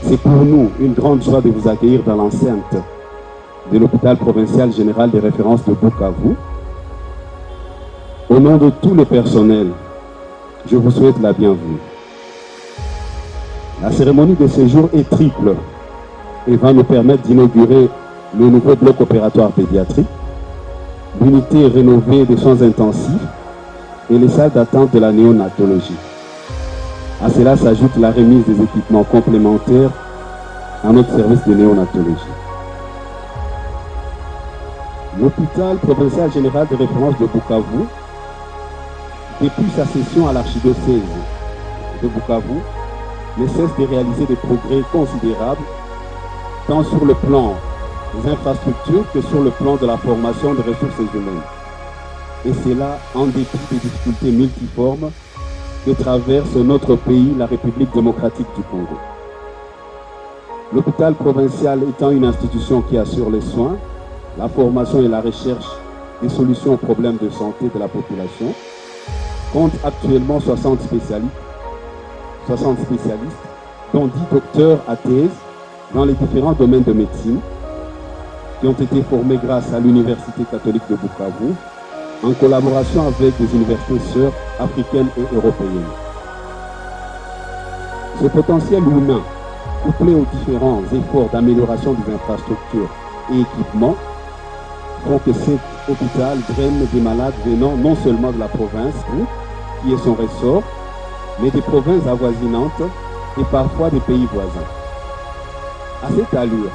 C'est pour nous une grande joie de vous accueillir dans l'enceinte de l'hôpital provincial général des références de Bukavu. Au nom de tout le personnel, je vous souhaite la bienvenue. La cérémonie de séjour est triple et va nous permettre d'inaugurer le nouveau bloc opératoire pédiatrique, l'unité rénovée des soins intensifs et les salles d'attente de la néonatologie. À cela s'ajoute la remise des équipements complémentaires à notre service de néonatologie. L'hôpital provincial général de référence de Bukavu, depuis sa cession à l'archidiocèse de Bukavu, ne cesse de réaliser des progrès considérables, tant sur le plan des infrastructures que sur le plan de la formation des ressources humaines. Et c'est là, en dépit des difficultés multiformes que traverse notre pays, la République démocratique du Congo. L'hôpital provincial étant une institution qui assure les soins, la formation et la recherche des solutions aux problèmes de santé de la population, compte actuellement 60 spécialistes, dont 10 docteurs à thèse dans les différents domaines de médecine, qui ont été formés grâce à l'Université catholique de Bukavu, en collaboration avec des universités sœurs africaines et européennes. Ce potentiel humain, couplé aux différents efforts d'amélioration des infrastructures et équipements, font que cet hôpital draine des malades venant non seulement de la province, qui est son ressort, mais des provinces avoisinantes et parfois des pays voisins. À cette allure,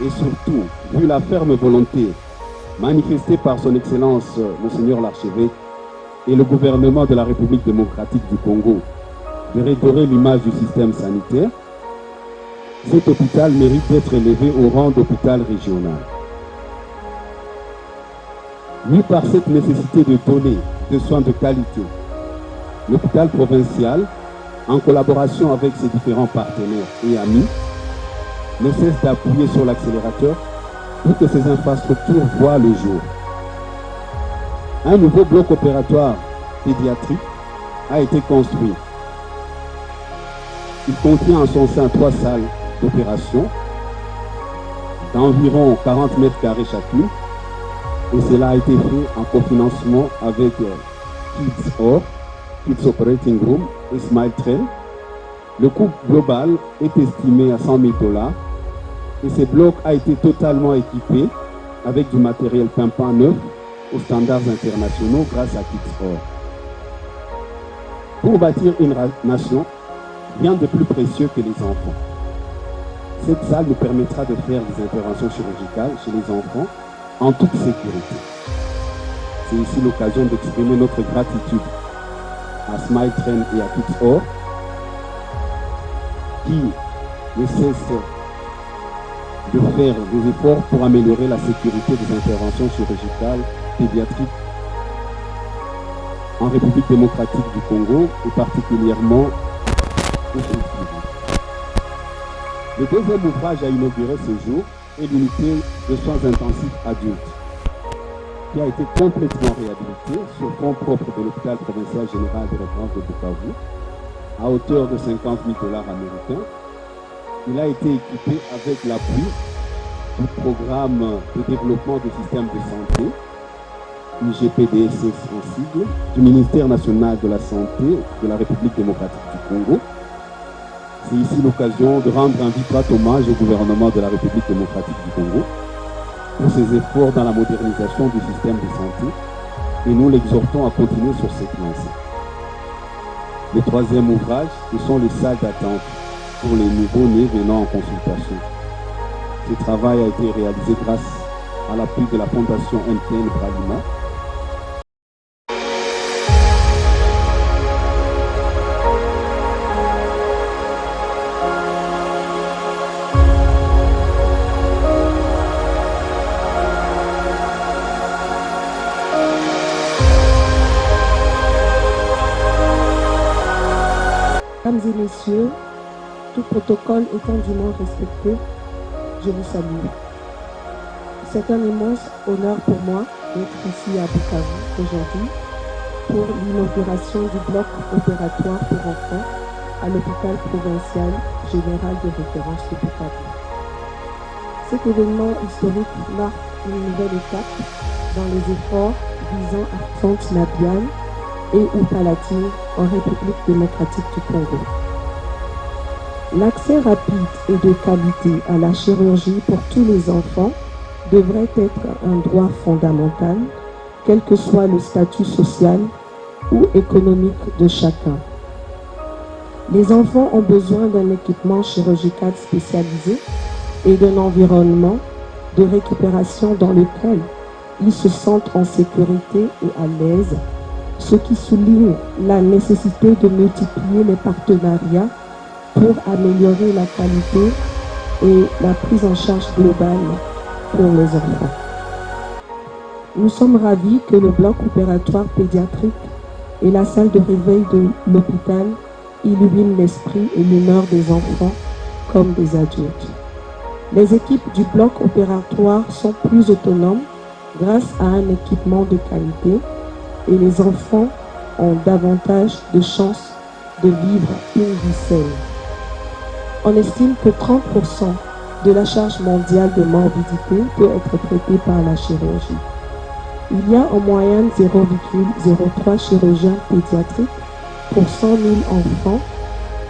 et surtout, vu la ferme volonté manifestée par son Excellence Monseigneur l'Archevêque et le gouvernement de la République démocratique du Congo de redorer l'image du système sanitaire, cet hôpital mérite d'être élevé au rang d'hôpital régional. Mis par cette nécessité de donner des soins de qualité, l'hôpital provincial, en collaboration avec ses différents partenaires et amis, ne cesse d'appuyer sur l'accélérateur pour que ces infrastructures voient le jour. Un nouveau bloc opératoire pédiatrique a été construit. Il contient en son sein 3 salles d'opération d'environ 40 mètres carrés chacune, et cela a été fait en cofinancement avec Kids Operating Room et Smile Trail. Le coût global est estimé à $100 000 et ce bloc a été totalement équipé avec du matériel pimpant neuf aux standards internationaux grâce à Kids. Pour bâtir une nation, rien de plus précieux que les enfants. Cette salle nous permettra de faire des interventions chirurgicales chez les enfants en toute sécurité. C'est ici l'occasion d'exprimer notre gratitude à Smile Train et à Kids qui ne cessent de faire des efforts pour améliorer la sécurité des interventions chirurgicales pédiatriques en République démocratique du Congo et particulièrement au Sud. Le deuxième ouvrage à inaugurer ce jour est l'unité de soins intensifs adultes, qui a été complètement réhabilitée sur fonds propres de l'hôpital provincial général de référence de Bukavu, à hauteur de $50 000 américains. Il a été équipé avec l'appui du programme de développement des systèmes de santé, IGPDSS en sigle, du ministère national de la Santé de la République démocratique du Congo. C'est ici l'occasion de rendre un vibrant hommage au gouvernement de la République démocratique du Congo pour ses efforts dans la modernisation du système de santé, et nous l'exhortons à continuer sur cette lancée. Le troisième ouvrage, ce sont les salles d'attente pour les nouveaux-nés venant en consultation. Ce travail a été réalisé grâce à l'appui de la Fondation NTN Bralima. Mesdames et messieurs, tout protocole étant dûment respecté, je vous salue. C'est un immense honneur pour moi d'être ici à Bukavu aujourd'hui pour l'inauguration du bloc opératoire pour enfants à l'hôpital provincial général de référence de Bukavu. Cet événement historique marque une nouvelle étape dans les efforts visant à Fente labiale et ou palatine en République démocratique du Congo. L'accès rapide et de qualité à la chirurgie pour tous les enfants devrait être un droit fondamental, quel que soit le statut social ou économique de chacun. Les enfants ont besoin d'un équipement chirurgical spécialisé et d'un environnement de récupération dans lequel ils se sentent en sécurité et à l'aise, ce qui souligne la nécessité de multiplier les partenariats pour améliorer la qualité et la prise en charge globale pour les enfants. Nous sommes ravis que le bloc opératoire pédiatrique et la salle de réveil de l'hôpital illuminent l'esprit et l'humeur des enfants comme des adultes. Les équipes du bloc opératoire sont plus autonomes grâce à un équipement de qualité et les enfants ont davantage de chances de vivre une vie saine. On estime que 30% de la charge mondiale de morbidité peut être traitée par la chirurgie. Il y a en moyenne 0,03 chirurgiens pédiatriques pour 100 000 enfants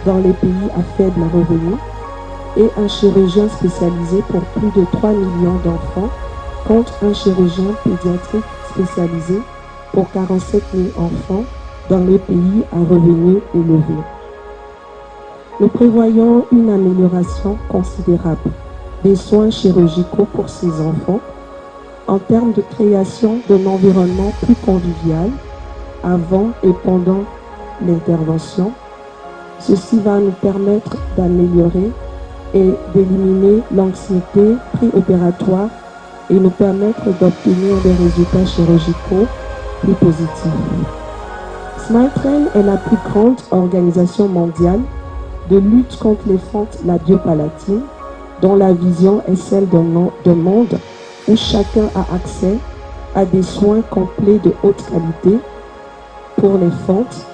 dans les pays à faible revenu et un chirurgien spécialisé pour plus de 3 millions d'enfants contre un chirurgien pédiatrique spécialisé pour 47 000 enfants dans les pays à revenus élevés. Nous prévoyons une amélioration considérable des soins chirurgicaux pour ces enfants en termes de création d'un environnement plus convivial avant et pendant l'intervention. Ceci va nous permettre d'améliorer et d'éliminer l'anxiété préopératoire et nous permettre d'obtenir des résultats chirurgicaux plus positifs. SmileTrain est la plus grande organisation mondiale de lutte contre les fentes labiopalatines, dont la vision est celle d'un monde où chacun a accès à des soins complets de haute qualité pour les fentes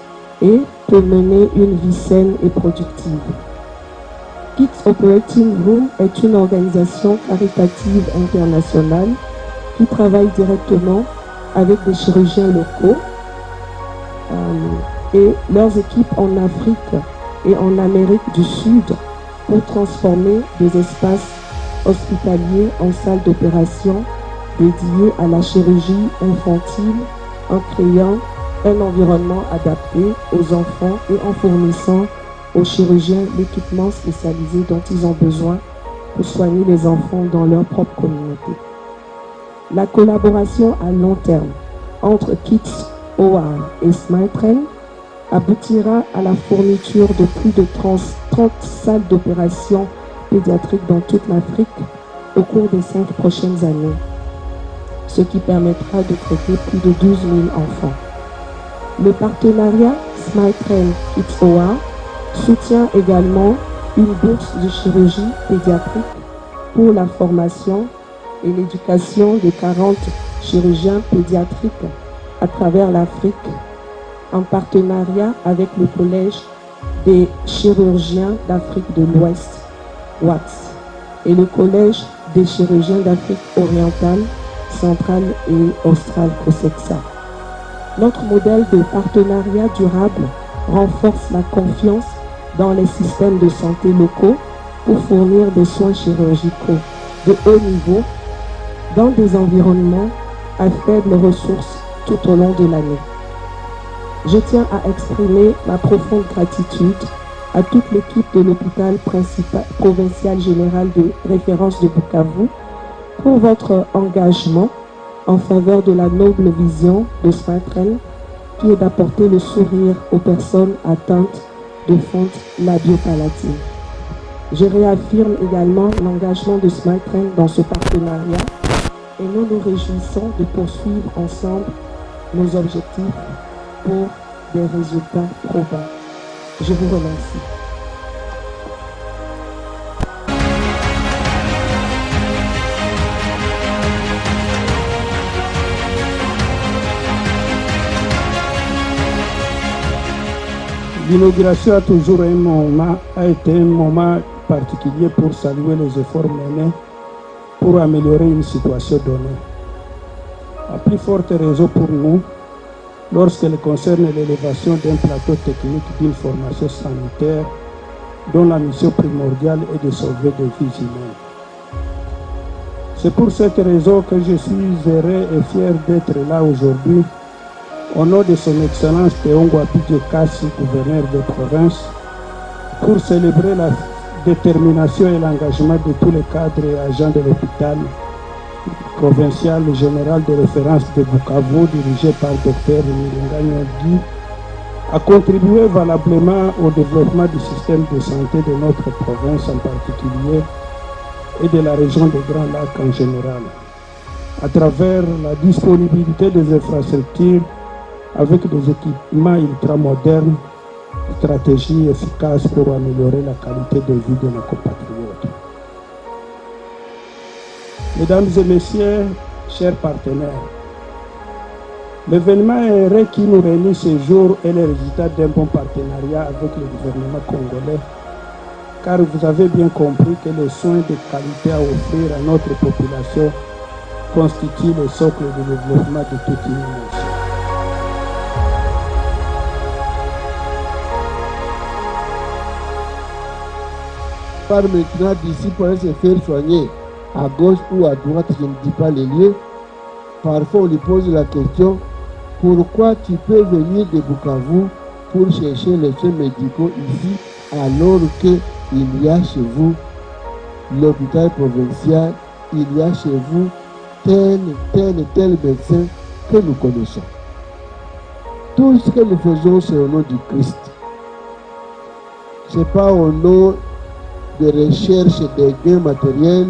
et peut mener une vie saine et productive. Kids Operating Room est une organisation caritative internationale qui travaille directement avec des chirurgiens locaux et leurs équipes en Afrique et en Amérique du Sud pour transformer des espaces hospitaliers en salles d'opération dédiées à la chirurgie infantile en créant un environnement adapté aux enfants et en fournissant aux chirurgiens l'équipement spécialisé dont ils ont besoin pour soigner les enfants dans leur propre communauté. La collaboration à long terme entre Kids OR et SmileTrain aboutira à la fourniture de plus de 30 salles d'opération pédiatriques dans toute l'Afrique au cours des 5 prochaines années, ce qui permettra de traiter plus de 12 000 enfants. Le partenariat SmileTrain Kids OR soutient également une bourse de chirurgie pédiatrique pour la formation et l'éducation de 40 chirurgiens pédiatriques à travers l'Afrique en partenariat avec le Collège des chirurgiens d'Afrique de l'Ouest, WATS, et le Collège des chirurgiens d'Afrique orientale, centrale et australe, COSEXA. Notre modèle de partenariat durable renforce la confiance dans les systèmes de santé locaux pour fournir des soins chirurgicaux de haut niveau dans des environnements à faibles ressources tout au long de l'année. Je tiens à exprimer ma profonde gratitude à toute l'équipe de l'hôpital provincial général de référence de Bukavu pour votre engagement en faveur de la noble vision de SmileTrain qui est d'apporter le sourire aux personnes atteintes de fentes labiopalatines. Je réaffirme également l'engagement de SmileTrain dans ce partenariat et nous nous réjouissons de poursuivre ensemble nos objectifs pour des résultats probants. Je vous remercie. L'inauguration a toujours été un moment particulier pour saluer les efforts menés pour améliorer une situation donnée. À plus forte raison pour nous, lorsqu'elle concerne l'élévation d'un plateau technique d'une formation sanitaire dont la mission primordiale est de sauver des vies humaines. C'est pour cette raison que je suis heureux et fier d'être là aujourd'hui, au nom de son Excellence Théongo Apidje Kassi, gouverneur de province, pour célébrer la détermination et l'engagement de tous les cadres et agents de l'hôpital provincial général de référence de Bukavu, dirigé par Dr Milinga Nyodi, a contribué valablement au développement du système de santé de notre province en particulier et de la région des Grands Lacs en général, à travers la disponibilité des infrastructures avec des équipements ultramodernes, stratégies efficaces pour améliorer la qualité de vie de nos compatriotes. Mesdames et messieurs, chers partenaires, l'événement heureux qui nous réunit ce jour est le résultat d'un bon partenariat avec le gouvernement congolais, car vous avez bien compris que les soins de qualité à offrir à notre population constituent le socle de développement de toute une nation. Par maintenant d'ici pour se faire soigner à gauche ou à droite, je ne dis pas les lieux. Parfois on lui pose la question, pourquoi tu peux venir de Bukavu pour chercher les soins médicaux ici alors qu'il y a chez vous l'hôpital provincial, il y a chez vous tel médecin que nous connaissons. Tout ce que nous faisons, c'est au nom du Christ. Ce n'est pas au nom de recherche des gains matériels,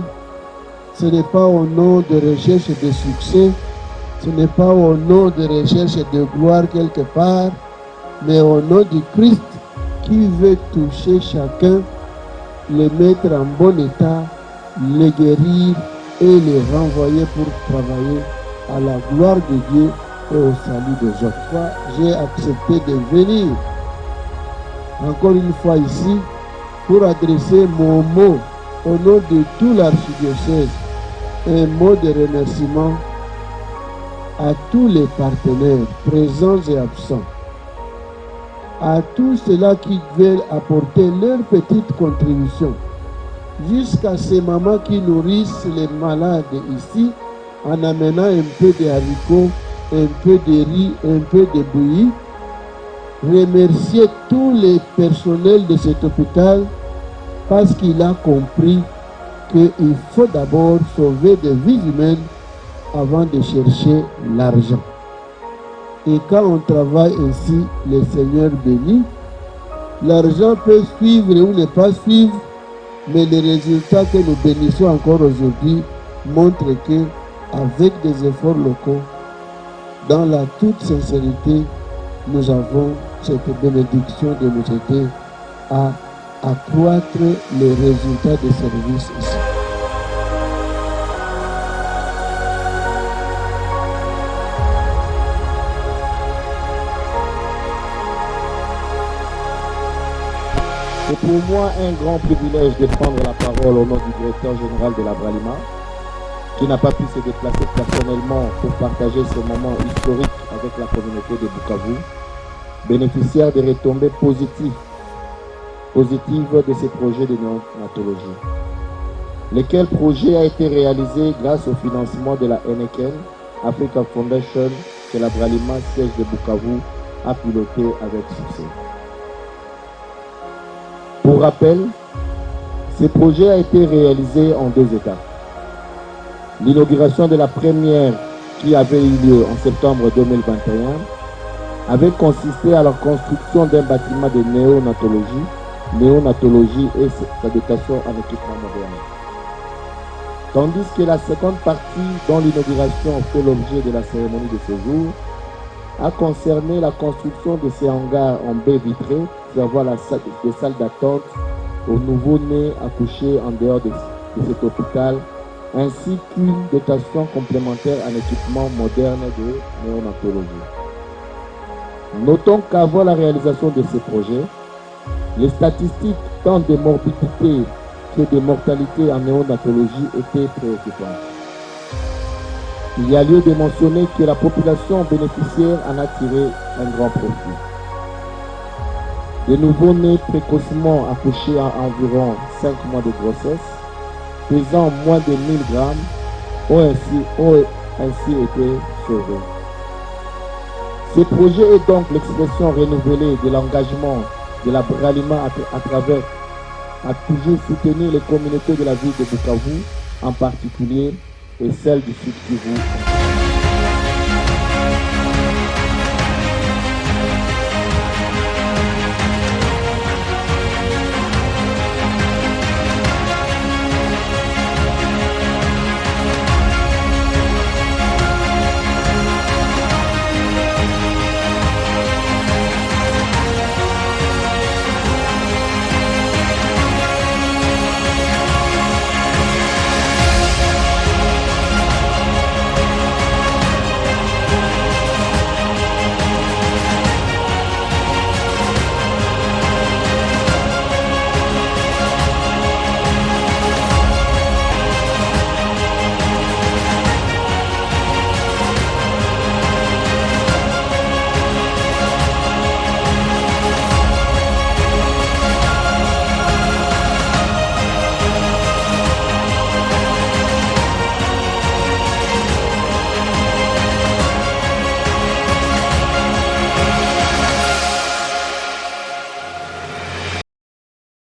ce n'est pas au nom de recherche de succès, ce n'est pas au nom de recherche de gloire quelque part, mais au nom du Christ qui veut toucher chacun, le mettre en bon état, le guérir et le renvoyer pour travailler à la gloire de Dieu et au salut des autres. J'ai accepté de venir encore une fois ici pour adresser mon mot au nom de tout l'archidiocèse, un mot de remerciement à tous les partenaires présents et absents, à tous ceux-là qui veulent apporter leur petite contribution, jusqu'à ces mamans qui nourrissent les malades ici en amenant un peu de haricots, un peu de riz, un peu de bouillie. Remercier tous les personnels de cet hôpital parce qu'il a compris qu'il faut d'abord sauver des vies humaines avant de chercher l'argent. Et quand on travaille ainsi, le Seigneur bénit. L'argent peut suivre ou ne pas suivre, mais les résultats que nous bénissons encore aujourd'hui montrent que, avec des efforts locaux, dans la toute sincérité, nous avons cette bénédiction de nous aider à accroître les résultats des services ici. C'est pour moi un grand privilège de prendre la parole au nom du directeur général de la Bralima, qui n'a pas pu se déplacer personnellement pour partager ce moment historique avec la communauté de Bukavu, bénéficiaire des retombées positives de ces projets de néonatologie. Lequel projet a été réalisé grâce au financement de la NECN, Africa Foundation, que la Bralima, siège de Bukavu, a piloté avec succès. Pour rappel, ce projet a été réalisé en 2 étapes. L'inauguration de la première, qui avait eu lieu en septembre 2021, avait consisté à la construction d'un bâtiment de néonatologie et sa dotation en équipement moderne. Tandis que la seconde partie, dont l'inauguration fait l'objet de la cérémonie de ce jour, a concerné la construction de ces hangars en baie vitrée, servant des salles d'attente aux nouveau-nés accouchés en dehors de cet hôpital, ainsi qu'une dotation complémentaire en équipement moderne de néonatologie. Notons qu'avant la réalisation de ces projets, les statistiques tant de morbidité que de mortalité en néonatologie étaient préoccupantes. Il y a lieu de mentionner que la population bénéficiaire en a tiré un grand profit. De nouveaux-nés précocement accouchés à environ 5 mois de grossesse, pesant moins de 1000 grammes, ont ainsi été sauvés. Ce projet est donc l'expression renouvelée de l'engagement de la Bralima à travers à toujours soutenir les communautés de la ville de Bukavu, en particulier, et celles du Sud Kivu.